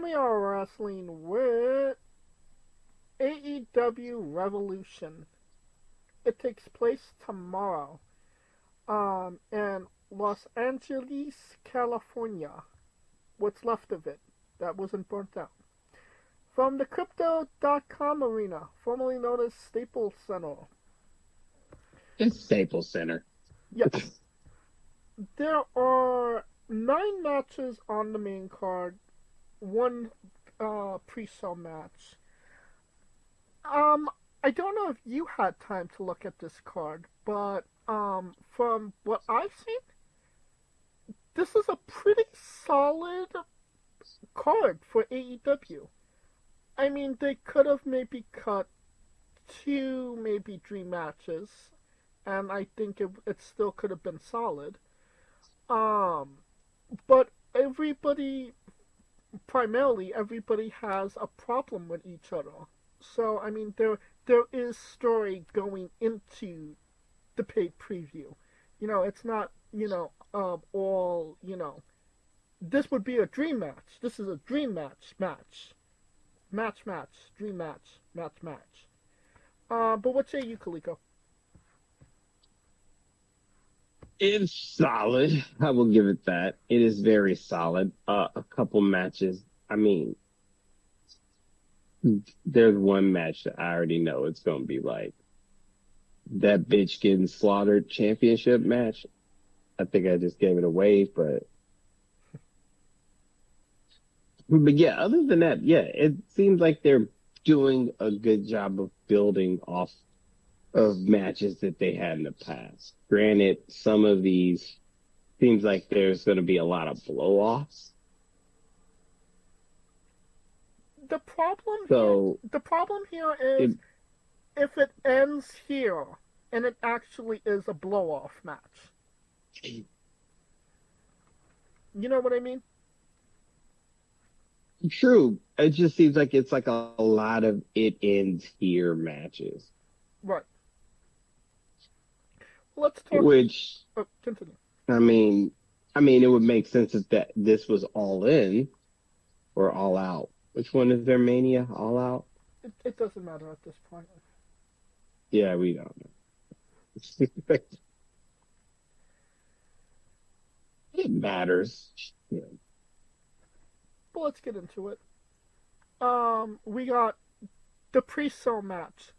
And we are wrestling with AEW Revolution. It takes place tomorrow, in Los Angeles, California. What's left of it that wasn't burnt out. From the Crypto.com arena, formerly known as Staples Center. It's Staples Center. Yes. There are 9 matches on the main card, one pre-show match. I don't know if you had time to look at this card, but from what I've seen, this is a pretty solid card for AEW. I mean, they could have maybe cut 2, maybe 3 matches, and I think it still could have been solid. But primarily everybody has a problem with each other. So I mean, there is story going into the paid preview. It's not all. This would be a dream match. This is a dream match, dream match. But what say you, Kaliko? It's solid. I will give it that. It is very solid. A couple matches. I mean, there's one match that I already know it's going to be like that bitch getting slaughtered championship match. I think I just gave it away, but yeah, other than that, yeah, it seems like they're doing a good job of building off of matches that they had in the past. Granted, some of these seems like there's going to be a lot of blow-offs. The problem here is if it ends here and it actually is a blow-off match. You know what I mean? True. It just seems like it's like a lot of it ends here matches. Right. Let's talk. Continue. I mean, it would make sense if this was all in or all out. Which one is their Mania? All out? It doesn't matter at this point. Yeah, we don't know. It matters. Yeah. But let's get into it. We got the pre-show match.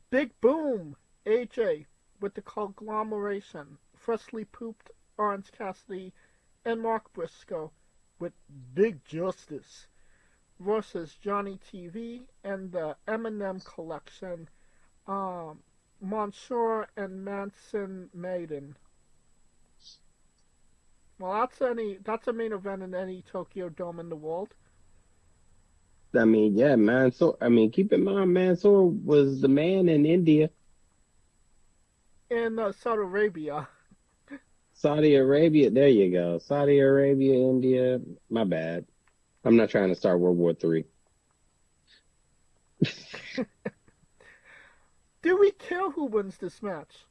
Big Boom, AJ, with the conglomeration, freshly pooped Orange Cassidy and Mark Briscoe with Big Justice versus Johnny TV and the Eminem Collection, Mansoor and Manson Maiden. Well, that's a main event in any Tokyo Dome in the world. I mean, yeah, Mansoor. I mean, keep in mind, Mansoor was the man in India. In Saudi Arabia. Saudi Arabia, there you go. Saudi Arabia, India. My bad. I'm not trying to start World War III. Do we care who wins this match?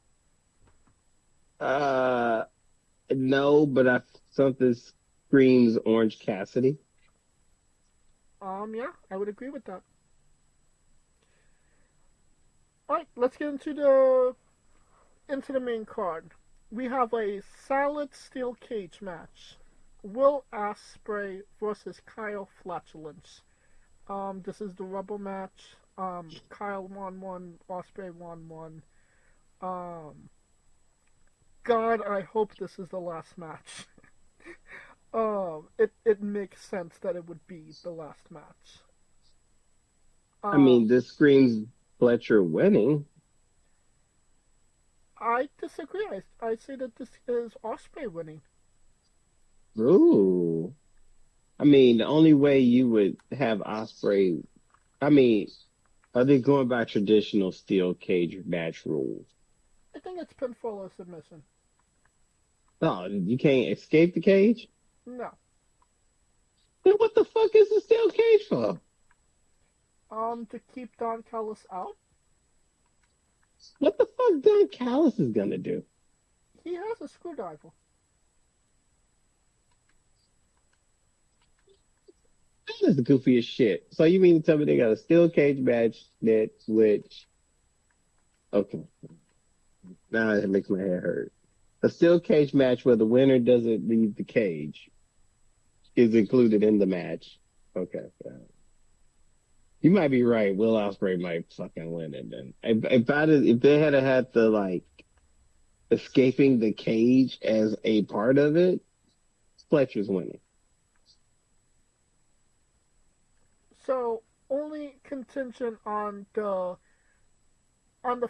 No, but something screams Orange Cassidy. Yeah, I would agree with that. Alright, let's get into the main card. We have a solid steel cage match. Will Ospreay versus Kyle Flatulence. This is the rubber match. Kyle won 1, Ospreay won 1. God, I hope this is the last match. It makes sense that it would be the last match. I mean, this screams Fletcher winning. I disagree. I say that this is Ospreay winning. Ooh. I mean, the only way you would have Ospreay, I mean, are they going by traditional steel cage match rules? I think it's pinfall or submission. No, you can't escape the cage? No. Then what the fuck is the steel cage for? To keep Don Callis out. What the fuck Don Callis is gonna do? He has a screwdriver. is the goofiest shit. So you mean to tell me they got a steel cage match that which okay. Now it makes my head hurt. A steel cage match where the winner doesn't leave the cage is included in the match. Okay. Yeah. You might be right. Will Ospreay might fucking win it then. If they had the like escaping the cage as a part of it, Fletcher's winning. So only contingent on the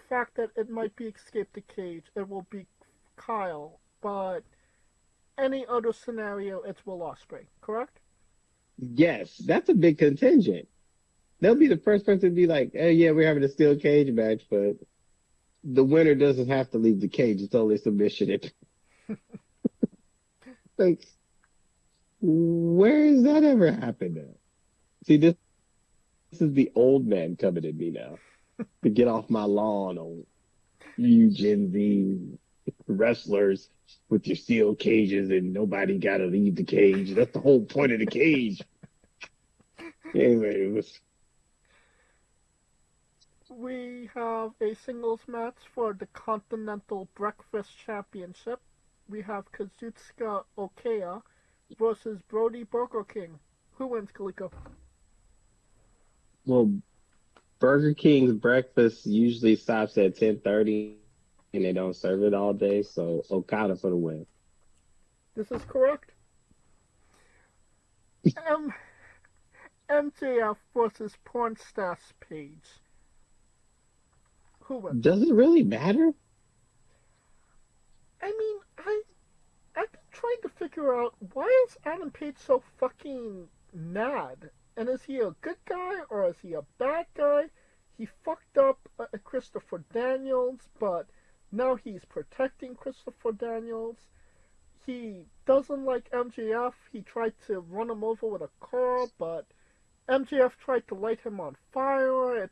fact that it might be escape the cage. It will be Kyle, but any other scenario, it's Will Ospreay. Correct? Yes, that's a big contingent. They'll be the first person to be like, "Hey, yeah, we're having a steel cage match, but the winner doesn't have to leave the cage. It's only submission." Like, where has that ever happened at? See, this is the old man coming at me now to get off my lawn on you Gen Z wrestlers with your steel cages and nobody got to leave the cage. That's the whole point of the cage. Anyway, it was. We have a singles match for the Continental Breakfast Championship. We have Kazuchika Okaya versus Brody Burger King. Who wins, Kaliko? Well, Burger King's breakfast usually stops at 10:30 and they don't serve it all day, so Okada for the win. This is correct. MJF versus Pornstar Page. Who wins? Does it really matter? I mean, I've been trying to figure out why is Adam Page so fucking mad? And is he a good guy or is he a bad guy? He fucked up Christopher Daniels, but now he's protecting Christopher Daniels. He doesn't like MJF. He tried to run him over with a car, but MJF tried to light him on fire.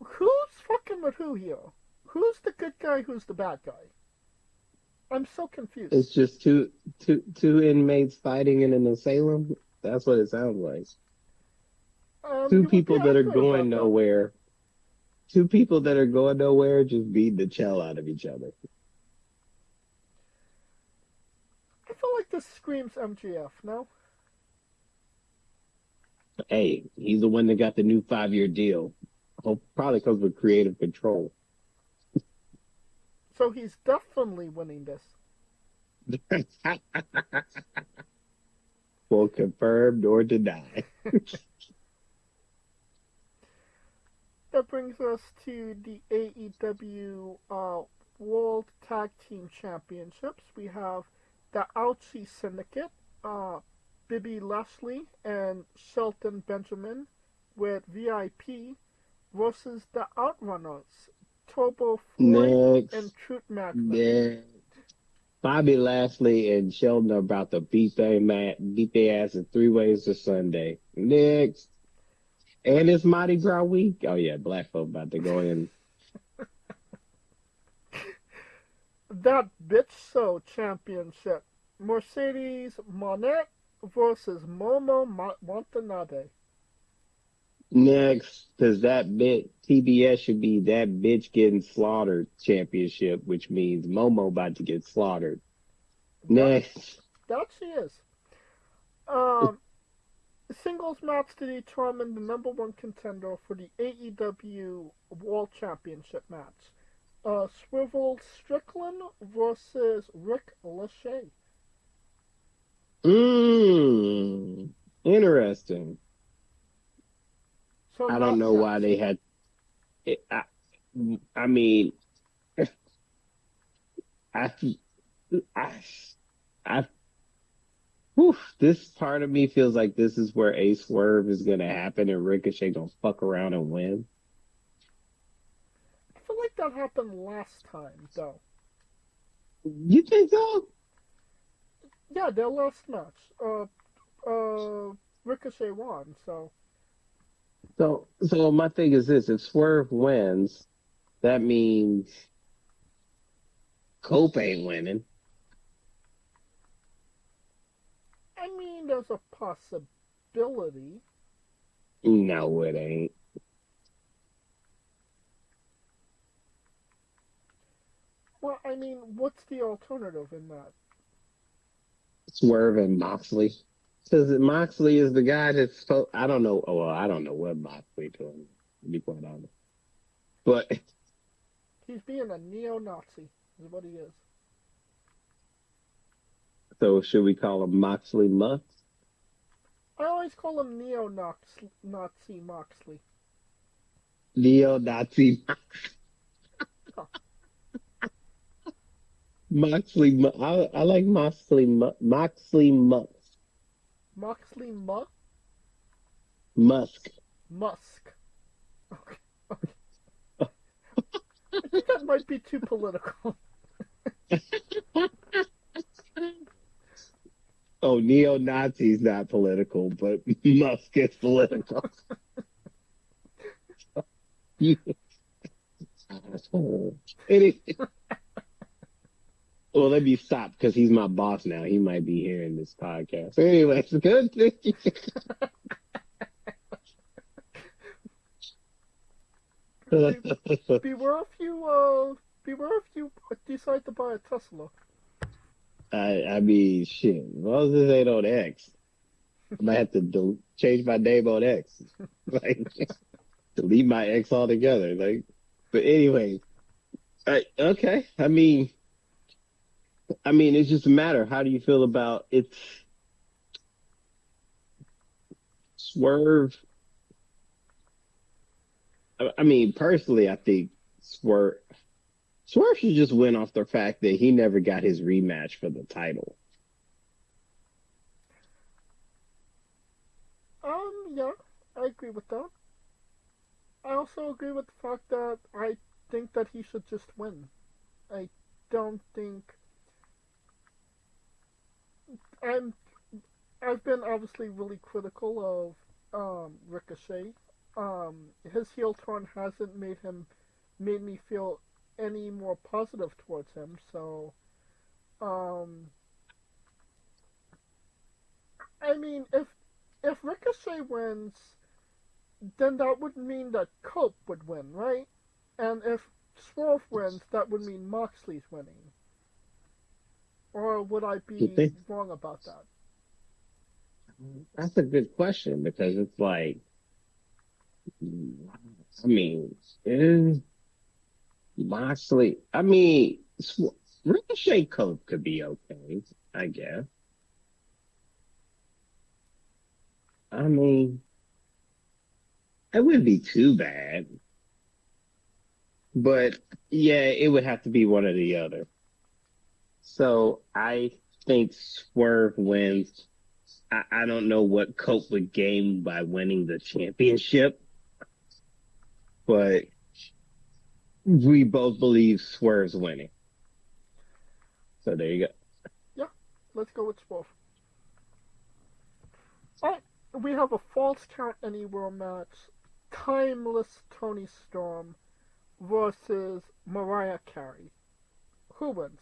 Who's fucking with who here? Who's the good guy? Who's the bad guy? I'm so confused. It's just two inmates fighting in an asylum. That's what it sounds like. Two people that are going nowhere. Two people that are going nowhere just beat the hell out of each other. I feel like this screams MJF, no? Hey, he's the one that got the new 5-year deal. Probably comes with creative control. So he's definitely winning this. Well, confirmed or denied. That brings us to the AEW World Tag Team Championships. We have the Ouchie Syndicate, Bibby Lashley and Shelton Benjamin with VIP versus the Outrunners, Turbo Floyd and Truth Magnet. Bobby Lashley and Sheldon are about to beat their ass in 3 ways to Sunday. Next. And it's Mardi Gras week. Oh, yeah, black folk about to go in. That Bitch Show Championship, Mercedes Monet versus Momo Watanabe. Next, because TBS should be that bitch getting slaughtered championship, which means Momo about to get slaughtered. Next. That she is. Singles match to determine the number one contender for the AEW World Championship match. Swivel Strickland versus Rick Lachey. Interesting. So I don't know why they had it. I mean, this part of me feels like this is where a swerve is going to happen and Ricochet going to fuck around and win. I feel like that happened last time, though. You think so? Yeah, their last match. Ricochet won, so. So my thing is this: if Swerve wins, that means Cope ain't winning. I mean, there's a possibility. possibility. No, it ain't. Well, I mean, what's the alternative in that? Swerve and Moxley. Because Moxley is the guy that's supposed. I don't know. Oh, well, I don't know what Moxley doing. To be quite honest, but He's being a neo-Nazi, is what he is. so should we call him Moxley Mux? I always call him neo-Nazi Moxley. Neo-Nazi Huh. Moxley. I like Moxley. Moxley Mux. Moxley Musk. Musk. Okay. Okay. I think that might be too political. Oh, neo-Nazi's not political, but Musk is political. You asshole. Well, let me stop because he's my boss now. He might be hearing this podcast. Anyways, good. Beware if you decide to buy a Tesla. I mean, shit. As long as this ain't on X, I might have to change my name on X. Like, delete my X altogether. Like, but anyway, okay. I mean, it's just a matter. How do you feel about it's Swerve? I mean, personally, I think Swerve should just win off the fact that he never got his rematch for the title. Yeah, I agree with that. I also agree with the fact that I think that he should just win. I don't think I've been obviously really critical of Ricochet. His heel turn hasn't made me feel any more positive towards him. So, I mean, if Ricochet wins, then that would mean that Cope would win, right? And if Swerve wins, that would mean Moxley's winning. Or would I be wrong about that? That's a good question because it's like, I mean, Moxley. I mean, Ricochet Cope could be okay, I guess. I mean, it wouldn't be too bad. But yeah, it would have to be one or the other. So I think Swerve wins. I don't know what Cope would gain by winning the championship, but we both believe Swerve's winning. So there you go. Yeah, let's go with Swerve. Alright, we have a Falls Count Anywhere match. Timeless Tony Storm versus Mariah Carey. Who wins?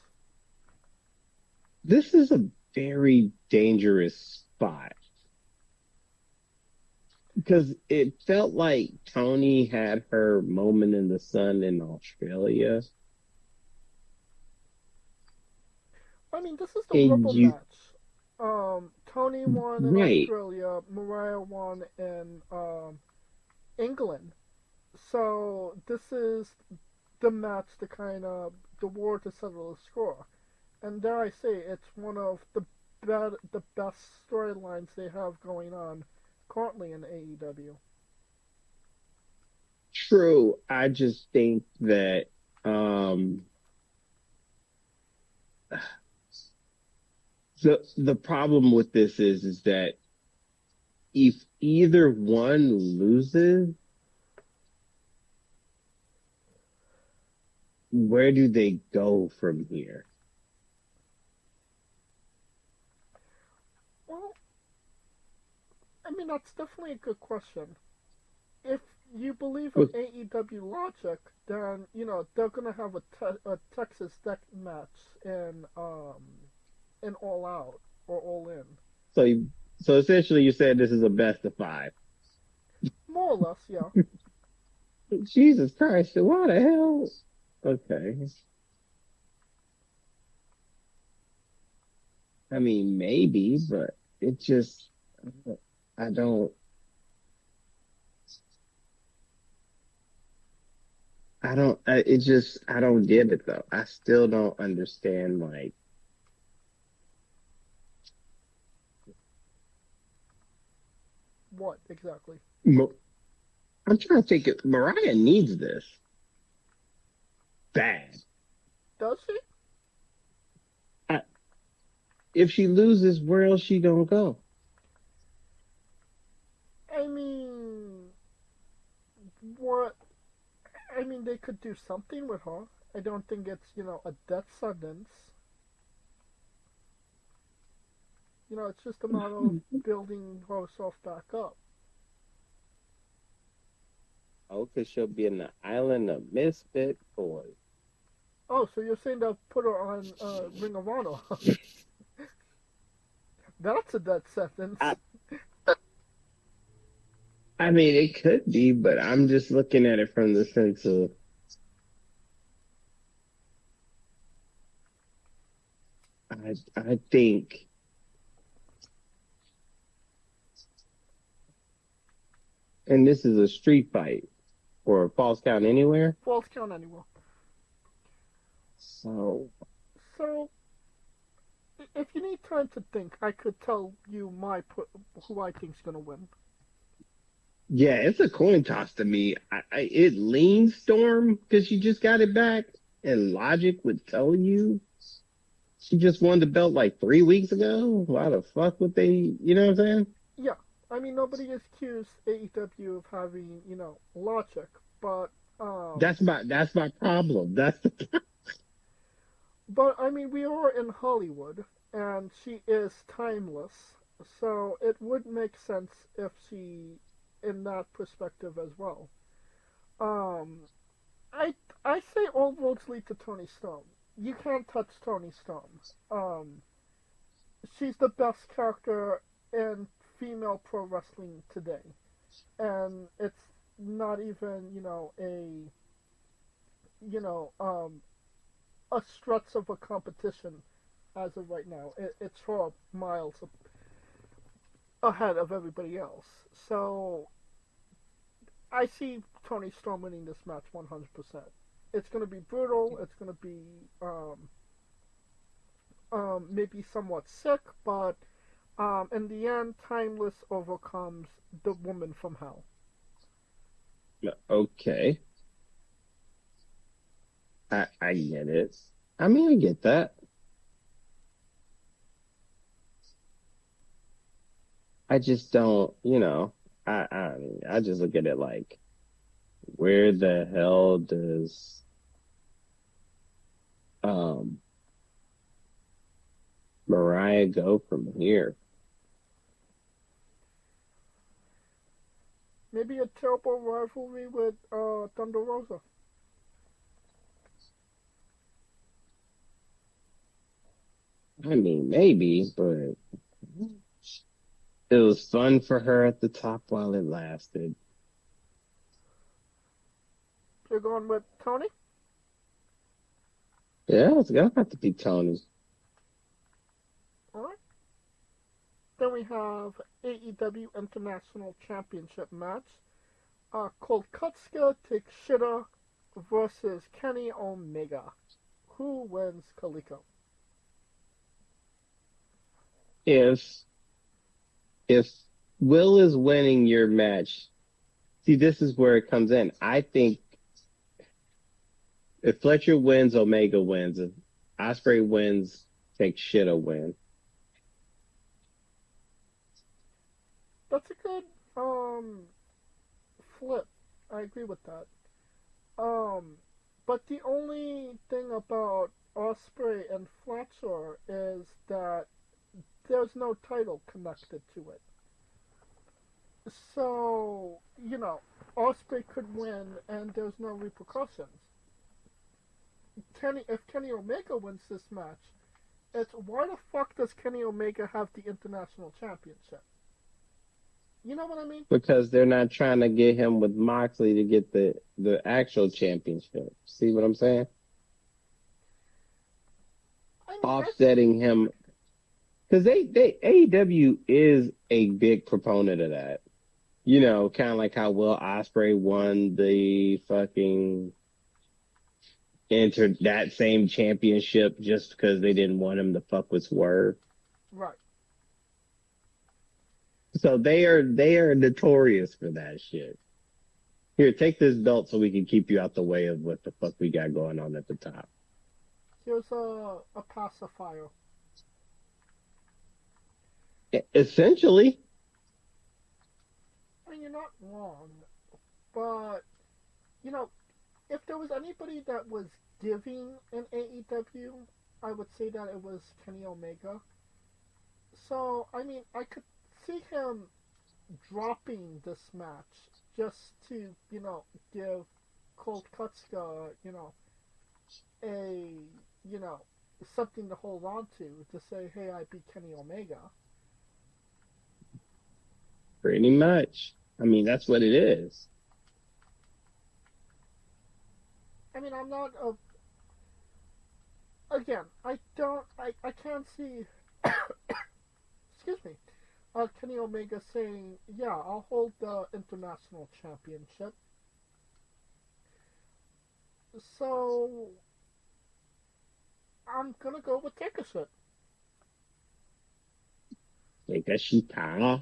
This is a very dangerous spot because it felt like Tony had her moment in the sun in Australia. I mean, this is the rubber match. Tony won in Right. Australia. Mariah won in England. So this is the match the war to settle the score. And dare I say, it's one of the best storylines they have going on currently in AEW. True. I just think that the problem with this is that if either one loses, where do they go from here? Well, I mean, that's definitely a good question. If you believe in AEW logic, then, they're going to have a Texas deck match in All Out or All In. So essentially, you said this is a best of five. More or less, yeah. Jesus Christ! Why the hell? Okay. I mean, maybe, but it just, I don't, it just, I don't get it though. I still don't understand, like, What exactly? Mo- I'm trying to think, Mariah needs this bad. Does she? I, if she loses, where else she gonna go? I mean, what? I mean, they could do something with her. I don't think it's, a death sentence. It's just a matter of building herself back up. Oh, because she'll be in the island of misfit boys. Oh, so you're saying they'll put her on Ring of Honor? That's a death sentence. I, I mean, it could be, but I'm just looking at it from the sense of, I think, and this is a street fight or a false count anywhere. False count anywhere. So, So, if you need time to think, I could tell you who I think's gonna win. yeah, it's a coin toss to me. It leans Storm because she just got it back, and logic would tell you she just won the belt like 3 weeks ago. Why the fuck would they? You know what I'm saying? Yeah, I mean nobody accused AEW of having logic, but That's my problem. but I mean we are in Hollywood, and she is timeless, so it would make sense if she, in that perspective as well. Um, I I say all roads lead to Tony Storm. You can't touch Tony Storm. Um, she's the best character in female pro wrestling today, and it's not even you know a stretch of a competition as of right now. It's her miles ahead of everybody else. So I see Tony Storm winning this match 100%. It's going to be brutal. It's going to be maybe somewhat sick, but in the end, Timeless overcomes the woman from hell. Okay, I get it. I mean, I get that. I just don't. I just look at it like, where the hell does um Mariah go from here? Maybe a terrible rivalry with Thunder Rosa. I mean, maybe, but it was fun for her at the top while it lasted. You're going with Tony? Yeah, it's gonna have to be Tony. Alright. Then we have AEW International Championship match. Kolkutska Takeshita versus Kenny Omega. Who wins, Kaliko? If if Will is winning your match, see, this is where it comes in. I think if Fletcher wins, Omega wins. If Osprey wins, Takeshita win. That's a good flip. I agree with that. But the only thing about Osprey and Fletcher is that there's no title connected to it. So, Osprey could win and there's no repercussions. If Kenny Omega wins this match, it's why the fuck does Kenny Omega have the international championship? You know what I mean? because they're not trying to get him with Moxley to get the actual championship. See what I'm saying? I mean, that's Offsetting him because they AEW is a big proponent of that. You know, kind of like how Will Ospreay won the fucking entered that same championship just because they didn't want him to fuck with Swerve. right. So they are notorious for that shit. Here, take this belt so we can keep you out the way of what the fuck we got going on at the top. Here's a pacifier. Essentially, I mean, you're not wrong, but you know, if there was anybody that was giving in AEW, I would say that it was Kenny Omega. So, I mean, I could see him dropping this match just to, give Colt Kutska, a, you know, something to hold on to say, hey, I beat Kenny Omega. pretty much. I mean, that's what it is. I mean, I'm not a. Again, I can't see. Excuse me. Kenny Omega saying, yeah, I'll hold the international championship. So, I'm gonna go with take a shit. Take a shit off.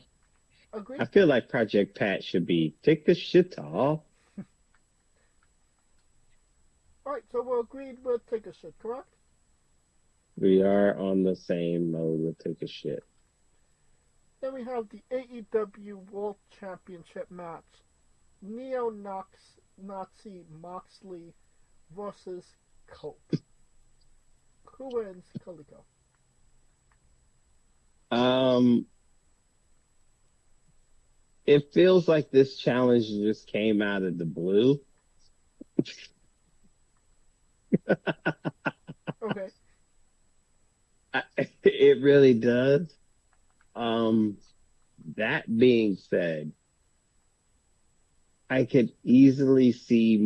I Agreed? feel like Project Pat should be take the shit off. Alright, so we're agreed with take a shit, correct? We are on the same mode with take a shit. Then we have the AEW World Championship match. Neo-Nazi Moxley versus Colt. Who wins, Kaliko? Um, it feels like this challenge just came out of the blue. Okay. It really does. That being said, I could easily see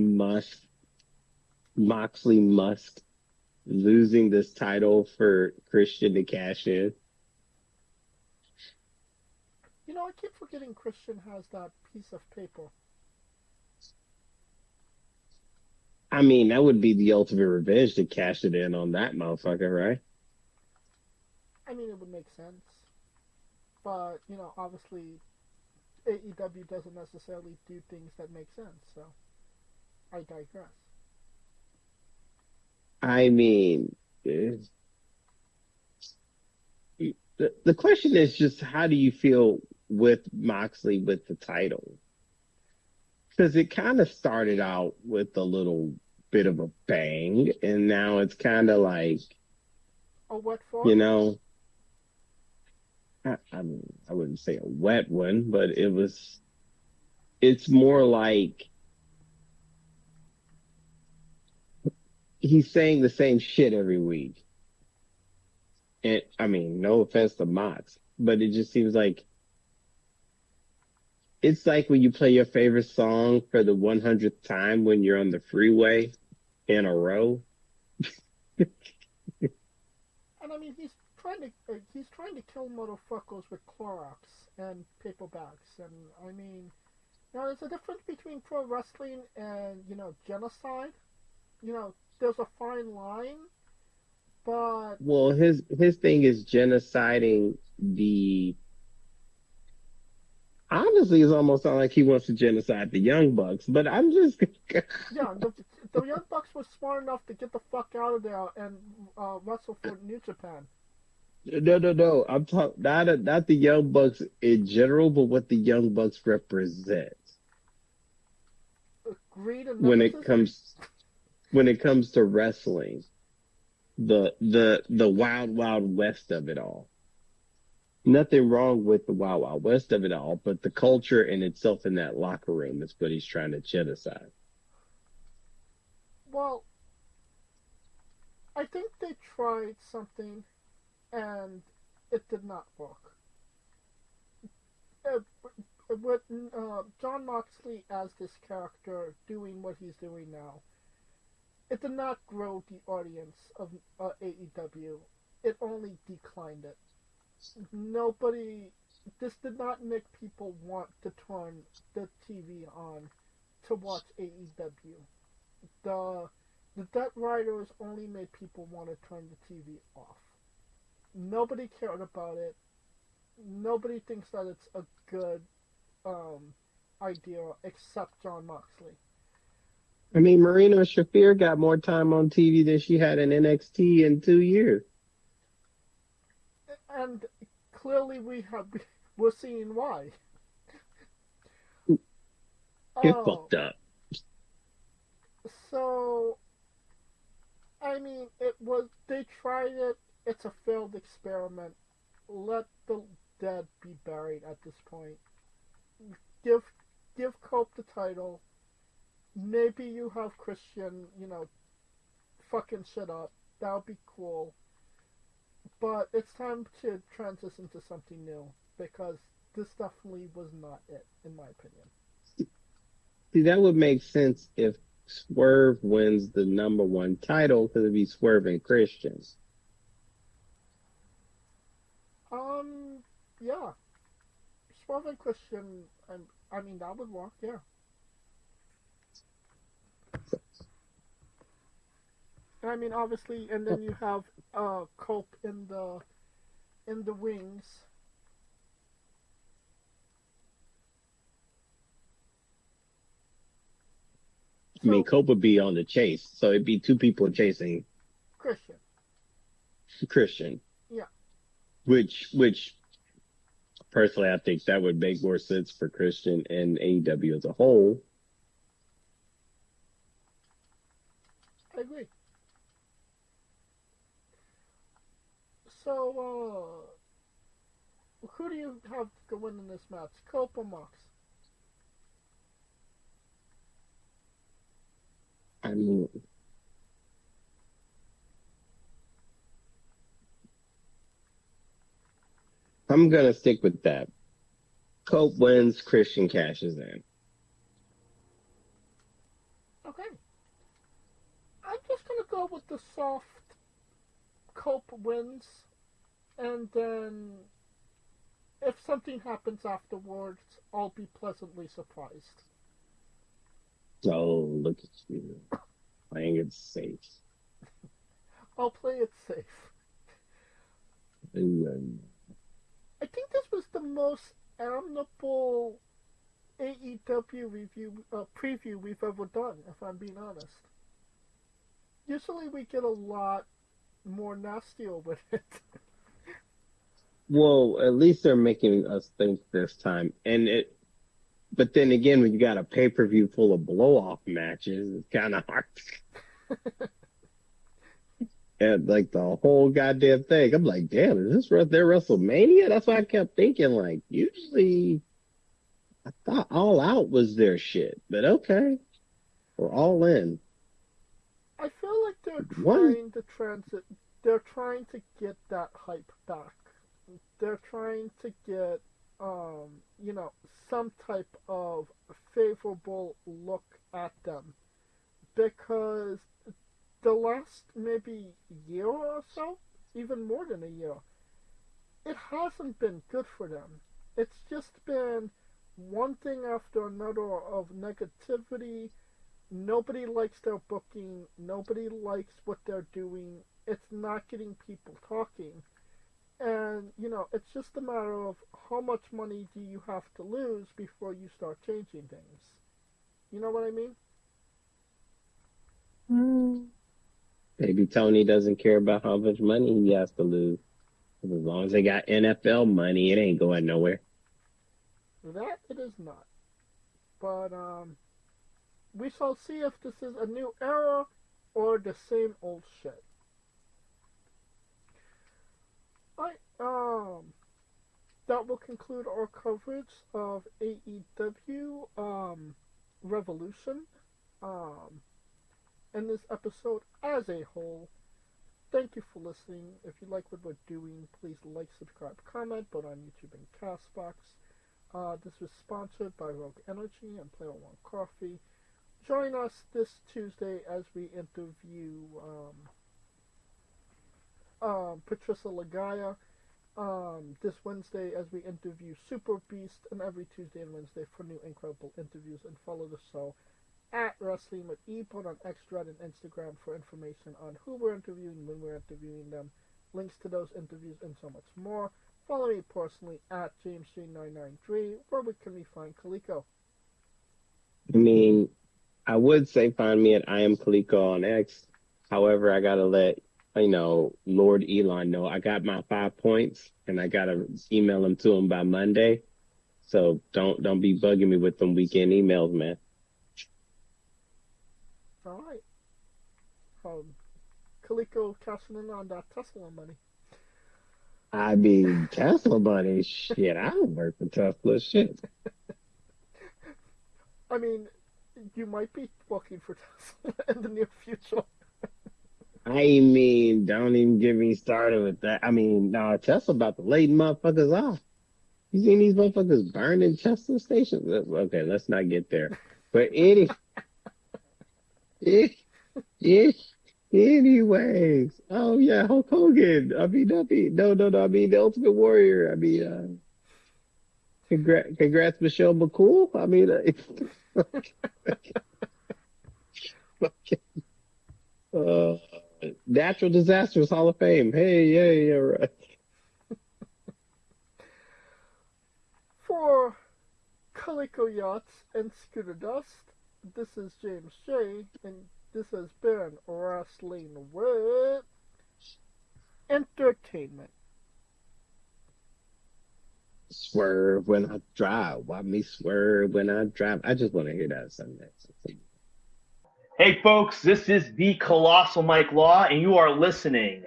Moxley Musk losing this title for Christian to cash in. You know, I keep forgetting Christian has that piece of paper. I mean, that would be the ultimate revenge to cash it in on that motherfucker, right? I mean, it would make sense. But, obviously, AEW doesn't necessarily do things that make sense, so I digress. I mean, the question is just how do you feel with Moxley with the title? Because it kind of started out with a little bit of a bang, and now it's kind of like, A wet fart? you know, I wouldn't say a wet one, but it's more like he's saying the same shit every week. And I mean, no offense to Mox, but it just seems like it's like when you play your favorite song for the 100th time when you're on the freeway in a row. And I mean, he's trying to kill motherfuckers with Clorox and paper bags. And I mean, now there's a difference between pro wrestling and genocide. There's a fine line, but Well, his thing is genociding the. Honestly, it's almost sound like he wants to genocide the Young Bucks, but I'm just. yeah, the Young Bucks were smart enough to get the fuck out of there and wrestle for New Japan. No. I'm talking not the Young Bucks in general, but what the Young Bucks represent Greed and when it nepotism. comes to wrestling, the wild west of it all. Nothing wrong with the wild west of it all, but the culture in itself in that locker room is what he's trying to genocide. Well, I think they tried something and it did not work. with John Moxley as this character doing what he's doing now, it did not grow the audience of AEW. It only declined it. Nobody. This did not make people want to turn the TV on to watch AEW. The Death Riders only made people want to turn the TV off. Nobody cared about it. Nobody thinks that it's a good idea except John Moxley. I mean, Marina Shafir got more time on TV than she had in NXT in 2 years. And clearly we're seeing why. Get fucked up. So, I mean, they tried it. It's a failed experiment. Let the dead be buried at this point. Give Cope the title. Maybe you have Christian, fucking shit up. That would be cool. But it's time to transition to something new, because this definitely was not it, in my opinion. See, that would make sense if Swerve wins the #1 title, because it'd be Swerve and Christian. Yeah. Swerve and Christian, and I mean, that would work, yeah. I mean, obviously, and then you have Cope in the wings. I mean, Cope would be on the chase, so it'd be 2 people chasing Christian. Yeah. Which personally, I think that would make more sense for Christian and AEW as a whole. I agree. So, who do you have to win in this match, Cope or Mox? I mean, I'm going to stick with that. Cope wins, Christian cashes in. Okay. I'm just going to go with the soft Cope wins, and then if something happens afterwards, I'll be pleasantly surprised. Oh, look at you. Playing it safe. I'll play it safe. I think this was the most amicable AEW preview we've ever done, if I'm being honest. Usually we get a lot more nastier with it. Well, at least they're making us think this time. But then again, when you got a pay-per-view full of blow-off matches, it's kind of hard. And like the whole goddamn thing, I'm like, damn, is this their WrestleMania? That's why I kept thinking, like, usually I thought All Out was their shit, but okay, we're all in. I feel like they're trying to transit. They're trying to get that hype back. They're trying to get, some type of favorable look at them, because the last maybe year or so, even more than a year, it hasn't been good for them. It's just been one thing after another of negativity. Nobody likes their booking. Nobody likes what they're doing. It's not getting people talking. And, it's just a matter of how much money do you have to lose before you start changing things. You know what I mean? Maybe Tony doesn't care about how much money he has to lose. As long as they got NFL money, it ain't going nowhere. That it is not. But, we shall see if this is a new era or the same old shit. Alright, that will conclude our coverage of AEW, Revolution, in this episode as a whole. Thank you for listening. If you like what we're doing, please like, subscribe, comment, both on YouTube and Castbox. This was sponsored by Rogue Energy and Player One Coffee. Join us this Tuesday as we interview Patricia Lagaya. This Wednesday as we interview Super Beast, and every Tuesday and Wednesday for new incredible interviews. And follow the show at Wrestling with E, both on Xthread and Instagram for information on who we're interviewing, when we're interviewing them, links to those interviews, and so much more. Follow me personally at JamesG993. Where can we find Kaliko? I mean, I would say find me at I am Kaliko on X. However, I gotta let Lord Elon know I got my 5 points, and I gotta email them to him by Monday. So don't be bugging me with them weekend emails, man. All right. Kaliko cashing in on that Tesla money. I mean, Tesla money, shit. I don't work for Tesla, shit. I mean, you might be working for Tesla in the near future. I mean, don't even get me started with that. I mean, no, Tesla about to lay motherfuckers off. You seen these motherfuckers burning Tesla stations? Okay, let's not get there. But anyways, oh yeah, Hulk Hogan. I mean, the Ultimate Warrior. I mean, congrats, Michelle McCool. I mean, Natural Disasters Hall of Fame. Hey, yeah, right. For Kaliko Yachts and Scooter Dust, this is James J, and this has been Wrestling with Entertainment. Swerve when I drive. Why me swerve when I drive? I just want to hear that Sunday. Hey folks, this is the Colossal Mike Law, and you are listening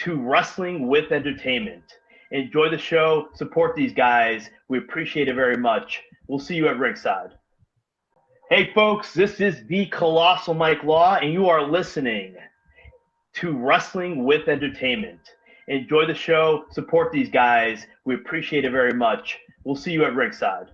to Wrestling with Entertainment. Enjoy the show, support these guys. We appreciate it very much. We'll see you at ringside. Hey folks, this is the Colossal Mike Law, and you are listening to Wrestling with Entertainment. Enjoy the show, support these guys. We appreciate it very much. We'll see you at ringside.